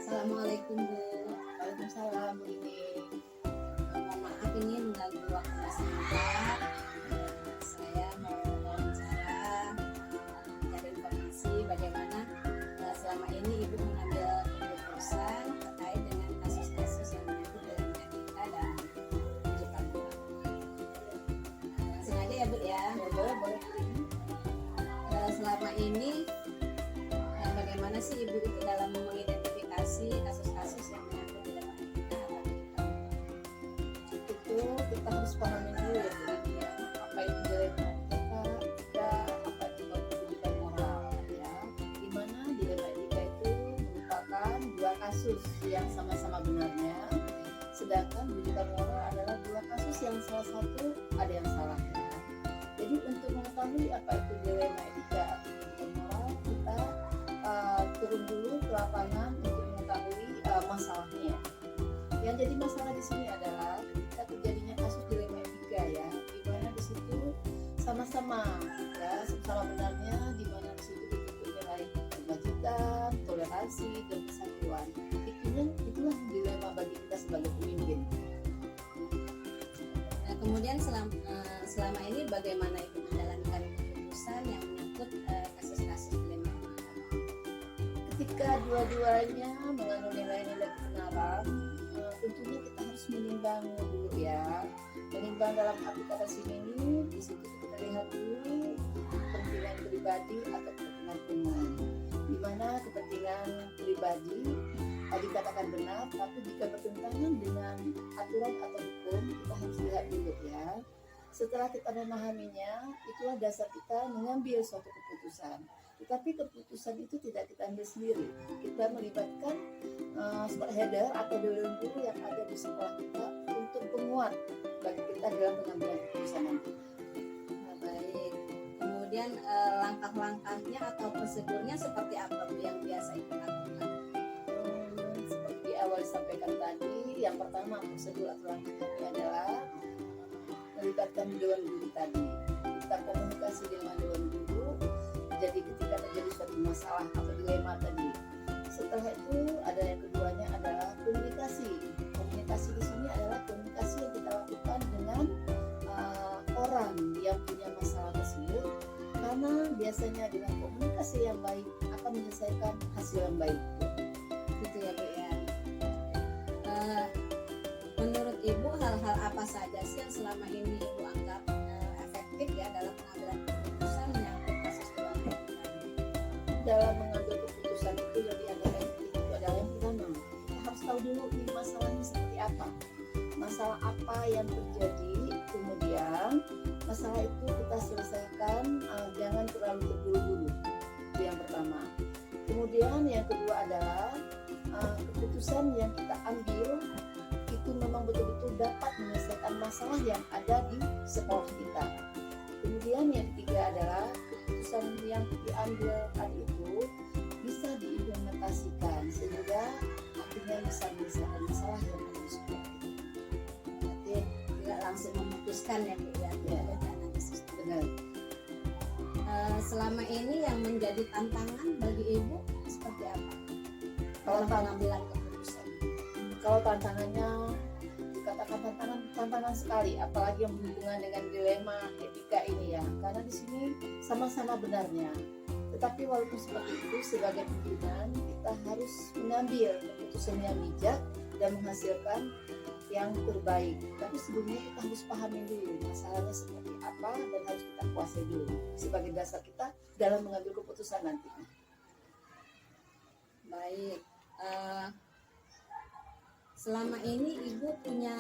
Assalamualaikum Bu. Waalaikumsalam Bu Ini. Mohon maaf ini mengganggu waktu sebentar. Saya mau wawancara, cari informasi bagaimana selama ini Ibu mengambil keputusan terkait dengan kasus-kasus yang menyangkut dengan etika dan kehidupan moral. Langsung aja ya Bu ya. Boleh Bu Ini. Selama ini bagaimana sih Ibu itu dalam mengidentifikasi kasus-kasus yang menyangkut dengan etika atau kehidupan moral? Itu kita harus pahami dulu ya Bu Ini ya. Apa itu dilema etika dan apa itu kehidupan moral ya. Dimana dilema etika itu merupakan dua kasus yang sama-sama benarnya, sedangkan kehidupan moral adalah dua kasus yang salah satu ada yang salah ya. Jadi untuk mengetahui apa itu dilema etika atau kehidupan moral, kita turun dulu ke lapangan untuk mengetahui masalahnya. Yang jadi masalah di sini adalah ketika terjadinya kasus dilema etika ya, di mana di situ sama-sama ya, sama benarnya, di mana di situ dibentuk nilai kebajikan, toleransi, dan persatuan. Itulah dilema bagi kita sebagai pemimpin. Nah, kemudian selama ini bagaimana Ibu menjalankan keputusan yang menyangkut kasus-kasus dilema etika? Ketika dua-duanya mengandung nilai-nilai kebenaran, tentunya kita harus menimbang dulu ya. Menimbang dalam arti kata sini ini, di situ kita lihat dulu kepentingan pribadi atau kepentingan umum. Di mana kepentingan pribadi dikatakan benar, tapi jika bertentangan dengan aturan atau hukum, kita harus lihat dulu ya. Setelah kita memahaminya, itulah dasar kita mengambil suatu keputusan. Tetapi keputusan itu tidak kita ambil sendiri. Kita melibatkan sport header atau dosen guru yang ada di sekolah kita untuk penguat bagi kita dalam pengambilan keputusan nanti. Nah, baik. Kemudian langkah-langkahnya atau prosedurnya seperti apa Bu yang biasa Ibu lakukan? Seperti awal disampaikan tadi, yang pertama prosedur atau langkahnya adalah melibatkan dewan guru tadi. Kita komunikasi dengan dewan guru. Jadi ketika terjadi suatu masalah atau dilema tadi, setelah itu ada yang keduanya adalah komunikasi. Komunikasi di sini adalah komunikasi yang kita lakukan dengan orang yang punya masalah tersebut, karena biasanya dengan komunikasi yang baik akan menyelesaikan hasil yang baik. Gitu ya Bu ya. Menurut Ibu hal-hal apa saja sih yang selama ini Ibu anggap efektif ya dalam pengambilan keputusan menyangkut kasus dilema etika? Dalam mengambil keputusan itu yang dianggap efektif itu adalah yang pertama, kita harus tahu dulu ini masalahnya seperti apa, masalah apa yang terjadi, kemudian masalah itu kita selesaikan, jangan terlalu terburu-buru. Itu yang pertama. Kemudian yang kedua adalah keputusan yang kita ambil itu memang betul-betul dapat menyelesaikan masalah yang ada di sekolah kita. Kemudian yang ketiga adalah keputusan yang diambil tadi itu bisa diimplementasikan sehingga akhirnya bisa menyelesaikan masalah yang ada di sekolah kita. Berarti tidak langsung memutuskan ya Bu ya, tidak ada analisis. Benar. Selama ini yang menjadi tantangan bagi Ibu seperti apa Kalau dalam pengambilan keputusan? Kalau tantangannya dikatakan tantangan sekali, apalagi yang berhubungan dengan dilema etika ini ya, karena di sini sama-sama benarnya. Tetapi walaupun seperti itu, sebagai pimpinan kita harus mengambil keputusan yang bijak dan menghasilkan yang terbaik. Tapi sebelumnya kita harus pahami dulu masalahnya seperti apa dan harus kita kuasai dulu sebagai dasar kita dalam mengambil keputusan nanti. Baik. Selama ini Ibu punya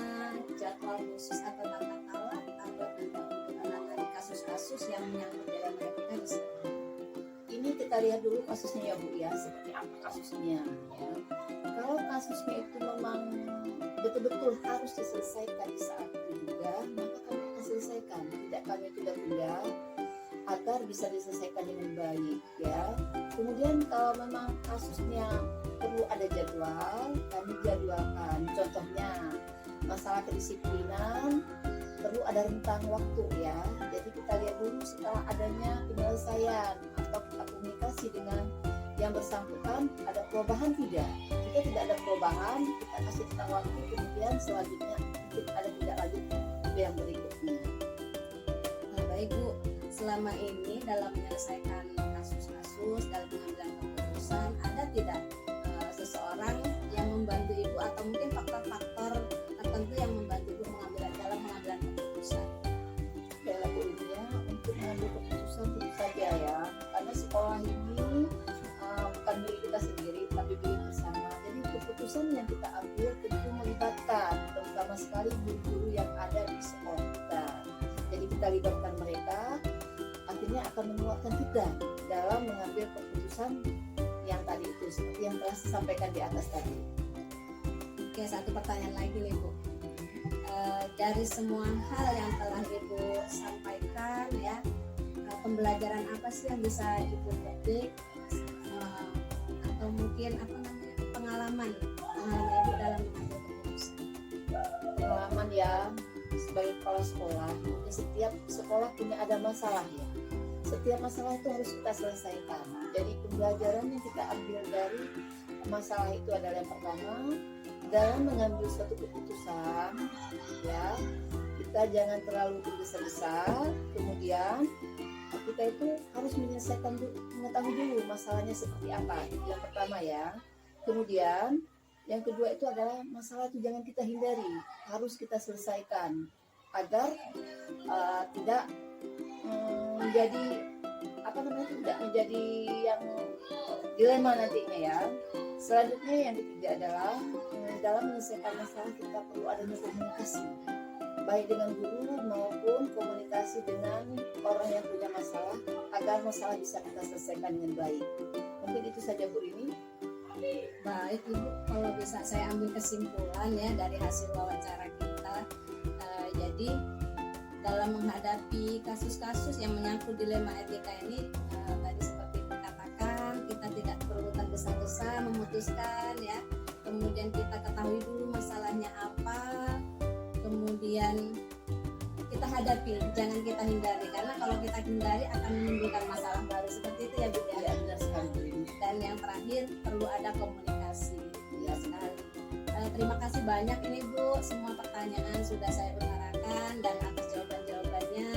jadwal khusus atau tata kelola atau tidak untuk menangani kasus-kasus yang menyangkut dilema etika di sekolah? Ini kita lihat dulu kasusnya ya Bu ya, seperti apa kasusnya ya. Kalau kasusnya itu memang betul-betul harus diselesaikan di saat itu juga, maka kami akan selesaikan, tidak kami tunda-tunda agar bisa diselesaikan dengan baik ya. Kemudian kalau memang kasusnya perlu ada jadwal, kami jadwalkan. Contohnya masalah kedisiplinan perlu ada rentang waktu ya. Jadi kita lihat dulu setelah adanya penyelesaian atau kita komunikasi dengan yang bersangkutan ada perubahan tidak. Jika tidak ada perubahan, kita kasih kita waktu, kemudian selanjutnya mungkin ada tidak lanjut yang berikutnya. Nah, baik Bu, selama ini dalam menyelesaikan kasus-kasus, dalam pengambilan keputusan, ada tidak seseorang yang membantu Ibu atau mungkin faktor-faktor tertentu yang membantu Ibu dalam pengambilan keputusan? Dalam intinya untuk mengambil keputusan tentu saja ya, karena sekolah ini bukan milik kita sendiri tapi milik bersama. Jadi keputusan yang kita ambil tentu melibatkan terutama sekali guru-guru yang ada di sekolah kita. Jadi kita libatkan mereka, akhirnya akan menguatkan kita dalam mengambil keputusan yang tadi itu seperti yang telah disampaikan di atas tadi. Oke, satu pertanyaan lagi nih Bu. Dari semua hal yang telah Ibu sampaikan ya, pembelajaran apa sih yang bisa Ibu petik atau mungkin pengalaman Ibu dalam mengambil keputusan? Pengalaman ya, sebagai kepala sekolah, setiap sekolah punya ada masalah ya. Setiap masalah itu harus kita selesaikan. Jadi pembelajaran yang kita ambil dari masalah itu adalah yang pertama, dalam mengambil suatu keputusan ya, kita jangan terlalu tergesa-gesa. Kemudian kita itu harus menyelesaikan mengetahui dulu masalahnya seperti apa. Yang pertama ya. Kemudian yang kedua itu adalah masalah itu jangan kita hindari, harus kita selesaikan agar tidak menjadi tidak menjadi yang dilema nantinya ya. Selanjutnya yang ketiga adalah dalam menyelesaikan masalah kita perlu adanya komunikasi baik dengan guru maupun komunikasi dengan orang yang punya masalah agar masalah bisa kita selesaikan dengan baik. Mungkin itu saja Bu Rini. Baik Ibu, kalau bisa saya ambil kesimpulan ya dari hasil wawancara kita, jadi dalam menghadapi kasus-kasus yang menyangkut dilema etika ini, tadi seperti dikatakan, kita tidak perlu tergesa-gesa memutuskan ya, kemudian kita ketahui dulu masalahnya apa, kemudian kita hadapi, jangan kita hindari, karena kalau kita hindari akan menimbulkan masalah baru. Seperti itu ya Bu ya. Benar sekali. Dan yang terakhir perlu ada komunikasi ya sekali. Terima kasih banyak ini Bu, semua pertanyaan sudah saya utarakan dan atas jawaban-jawabannya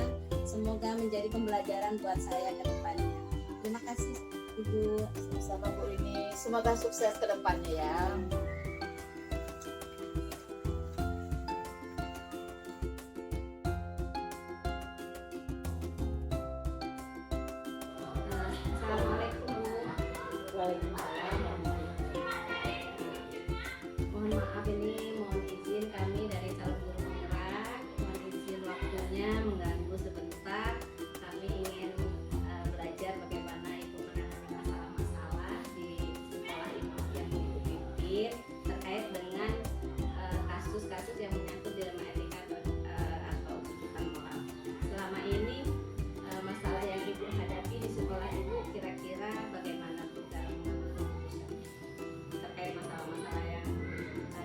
semoga menjadi pembelajaran buat saya ke depannya. Terima kasih Ibu. Sama Bu Rini, semoga sukses ke depannya ya. Assalamualaikum Bu. Waalaikumsalam. Mohon maaf ini mohon izin kami dari calon guru penggerak, mohon izin waktunya mengganggu sebentar. Kami ingin belajar bagaimana Ibu menangani masalah-masalah di sekolah Ibu yang Ibu pimpin terkait dengan kasus-kasus yang menyangkut dilema etika atau tuntutan moral. Selama ini masalah yang Ibu hadapi di sekolah Ibu kira-kira bagaimana Bu dalam mengambil keputusan terkait masalah-masalah yang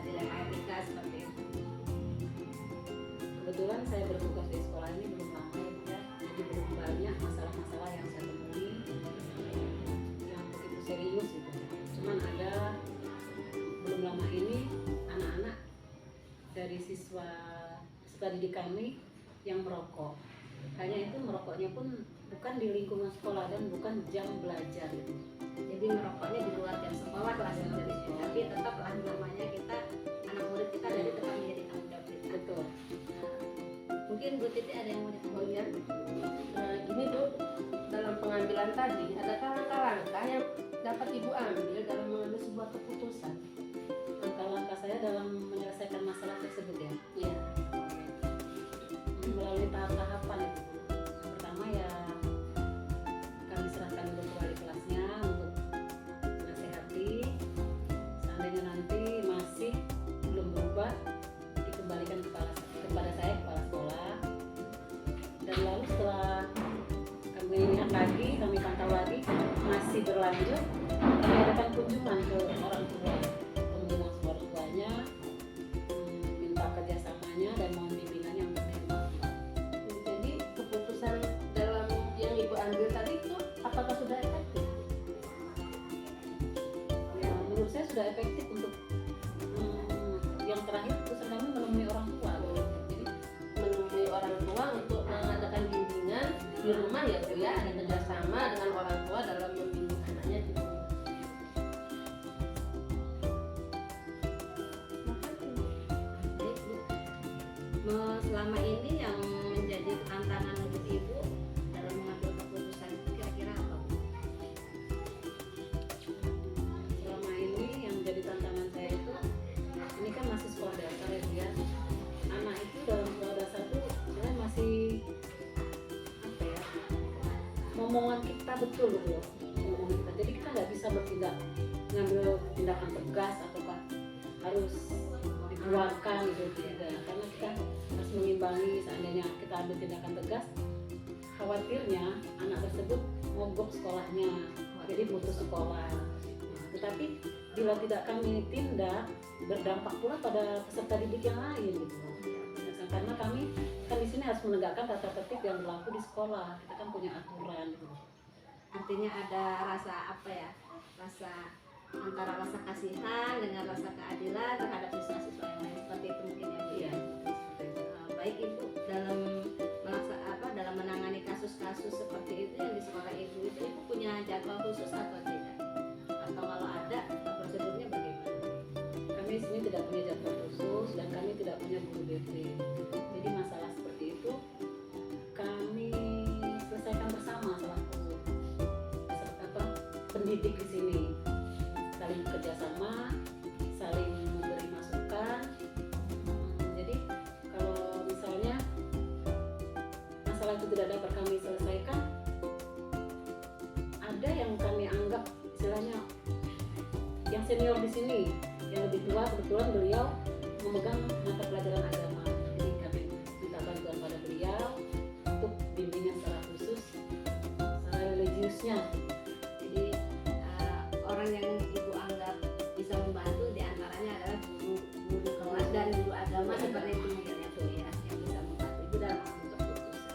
dilema etika seperti itu? Kebetulan saya bertugas di sekolah ini belum lama ya, jadi belum banyak masalah-masalah yang saya temui yang begitu serius gitu. Cuman ada belum lama ini anak-anak dari siswa didik kami yang merokok. Hanya itu merokoknya pun bukan di lingkungan sekolah dan bukan jam belajar gitu. Jadi merokoknya di luar jam sekolah kelas yang tapi tetaplah namanya kita anak murid kita dari tetap menjadi tanggung jawab kita. Betul. Mungkin Bu Titi ada yang mau ditambahkan? Gini Bu, dalam pengambilan tadi adakah langkah-langkah yang dapat Ibu ambil dalam mengambil sebuah keputusan? Langkah-langkah saya dalam menyelesaikan masalah tersebut ya. Iya. Melalui tahap-tahapan itu. Pertama ya kami serahkan dulu ke wali kelasnya untuk menasehati. Seandainya nanti masih belum berubah, dikembalikan kepada saya kepala sekolah. Dan lalu setelah kami lihat lagi, kami pantau lagi masih berlanjut, kami adakan kunjungan ke orang tua, kunjungan ke orang tuanya, minta kerjasamanya dan mohon bimbingannya untuk dilakukan. Jadi keputusan dalam yang Ibu ambil tadi itu apakah sudah efektif? sudah efektif untuk yang terakhir pesan kami menemui orang tua. Jadi Menemui orang tua untuk mengadakan bimbingan di rumah ya Bu ya, ada kerjasama dengan orang tua dalam membimbing anaknya di rumah. Baik, Bu. Selama ini yang menjadi tantangan untuk Ibu dalam mengambil keputusan itu kira-kira apa, Bu? selama ini yang menjadi tantangan saya itu, ini kan masih sekolah dasar ya Bu ya. Anak itu dalam sekolah dasar tuh sebenarnya masih apa ya, momongan kita betul loh Bu. Momongan kita. Jadi kita nggak bisa bertindak ngambil tindakan tegas ataukah harus dikeluarkan gitu tidak, karena kita harus mengimbangi. Seandainya kita ambil tindakan tegas, khawatirnya anak tersebut mogok sekolahnya, jadi putus sekolah. Nah, tetapi bila tidak kami tindak, berdampak pula pada peserta didik yang lain gitu. Karena kami kan di sini harus menegakkan tata tertib yang berlaku di sekolah. Kita kan punya aturan gitu. Artinya ada rasa apa ya, rasa antara rasa kasihan dengan rasa keadilan terhadap siswa-siswa yang lain, seperti itu mungkin ya, Bu ya. Baik Ibu, dalam dalam menangani kasus-kasus seperti itu yang di sekolah Ibu itu, Ibu punya jadwal khusus atau tidak? Atau kalau ada, prosedurnya bagaimana? Kami di sini tidak punya jadwal khusus dan kami tidak punya guru BP. Jadi masalah seperti itu kami selesaikan bersama selaku pendidik di sini, saling bekerjasama, saling memberi masukan. Jadi kalau misalnya masalah itu tidak dapat kami selesaikan, ada yang kami anggap istilahnya yang senior di sini, yang lebih tua, kebetulan beliau memegang mata pelajaran agama. Jadi kami minta bantuan pada beliau untuk bimbingan secara khusus, secara religiusnya. Jadi orang yang Ibu anggap bisa membantu diantaranya adalah guru kelas dan guru agama seperti itu mungkin ya, Bu ya, yang bisa membantu Ibu dalam mengambil keputusan.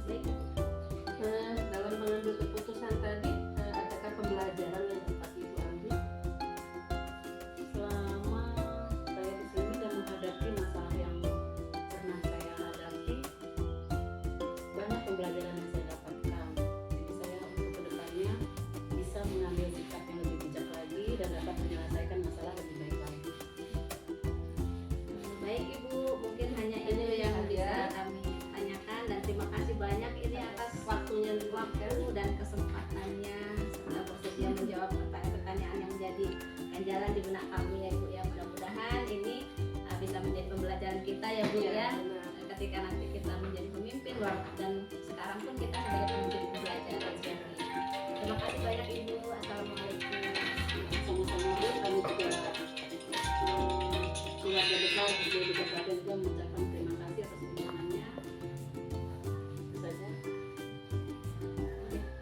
Baik, Dalam mengambil keputusan tadi, adakah pembelajaran yang dapat Ibu ambil? Selama saya di sini dan menghadapi masalah yang pernah saya hadapi, banyak pembelajaran yang saya dapatkan. Jadi saya untuk kedepannya bisa mengambil sikap yang lebih bijak lagi dan dapat menyelesaikan masalah lebih baik lagi. baik Ibu, mungkin hanya ini yang bisa kami tanyakan, dan terima kasih banyak ini atas waktunya dan kesempatannya serta bersedia menjawab pertanyaan-pertanyaan yang menjadi ganjalan di benak kami ya Bu ya. Mudah-mudahan ini bisa menjadi pembelajaran kita ya Bu ya, benar. ketika nanti kita menjadi pemimpin dan sekarang pun kita sebagai pemimpin pembelajaran. Terima kasih banyak Ibu. Assalamualaikum. Sama-sama Bu, kami juga keluarga besar di Kabupaten juga mengucapkan terima kasih atas undangannya. Itu saja.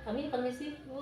Kami permisi Bu.